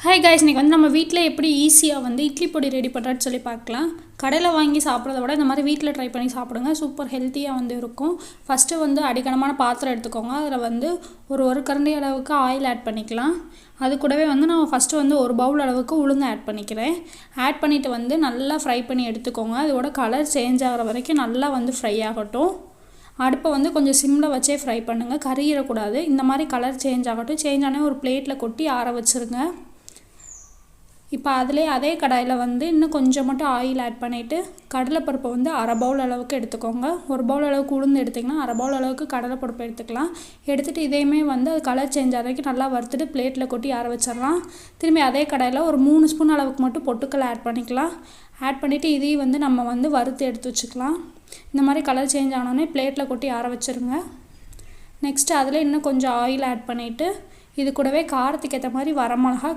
Hi guys, இன்றைக்கி வந்து நம்ம வீட்டில் எப்படி ஈஸியாக வந்து இட்லி பொடி ரெடி பண்ணுறதுன்னு சொல்லி பார்க்கலாம். கடையில் வாங்கி சாப்பிட்றத விட இந்த மாதிரி வீட்டில் ட்ரை பண்ணி சாப்பிடுங்க. சூப்பர் ஹெல்த்தியாக வந்து இருக்கும். ஃபஸ்ட்டு வந்து அடிக்கனமான பாத்திரம் எடுத்துக்கோங்க. அதில் வந்து ஒரு கரண்டி அளவுக்கு ஆயில் ஆட் பண்ணிக்கலாம். அது கூடவே வந்து நான் ஃபஸ்ட்டு வந்து ஒரு பவுல் அளவுக்கு உளுந்து ஆட் பண்ணிக்கிறேன். ஆட் பண்ணிவிட்டு வந்து நல்லா ஃப்ரை பண்ணி எடுத்துக்கோங்க. அதோட கலர் சேஞ்ச் ஆகிற வரைக்கும் நல்லா வந்து ஃப்ரை ஆகட்டும். அடுப்பை வந்து கொஞ்சம் சிம்மில் வச்சே ஃப்ரை பண்ணுங்கள், கறியிடக்கூடாது. இந்த மாதிரி கலர் சேஞ்ச் ஆகட்டும். சேஞ்ச் ஆனால் ஒரு பிளேட்டில் கொட்டி ஆற வச்சுருங்க. இப்போ அதே கடாயில் வந்து இன்னும் கொஞ்சம் மட்டும் ஆயில் ஆட் பண்ணிவிட்டு கடலைப்பருப்பை வந்து அரை பவுல் அளவுக்கு எடுத்துக்கோங்க. ஒரு பவுல் அளவுக்கு உளுந்து எடுத்திங்கன்னா அரை பவுல் அளவுக்கு கடலைப்பருப்பு எடுத்துக்கலாம். எடுத்துகிட்டு இதையுமே வந்து அது கலர் சேஞ்ச் ஆகிறதுக்கு நல்லா வறுத்துட்டு பிளேட்டில் கொட்டி ஆற வச்சிடலாம். திரும்பி அதே கடாயில் ஒரு 3 ஸ்பூன் அளவுக்கு மட்டும் பொட்டுக்கடலை ஆட் பண்ணிக்கலாம். ஆட் பண்ணிவிட்டு இதையும் வந்து நம்ம வந்து வறுத்து எடுத்து வச்சுக்கலாம். இந்த மாதிரி கலர் சேஞ்ச் ஆனோடனே பிளேட்டில் கொட்டி ஆற வச்சுருங்க. நெக்ஸ்ட்டு அதில் இன்னும் கொஞ்சம் ஆயில் ஆட் பண்ணிவிட்டு இது கூடவே காரத்துக்கு ஏற்ற மாதிரி வரமிளகா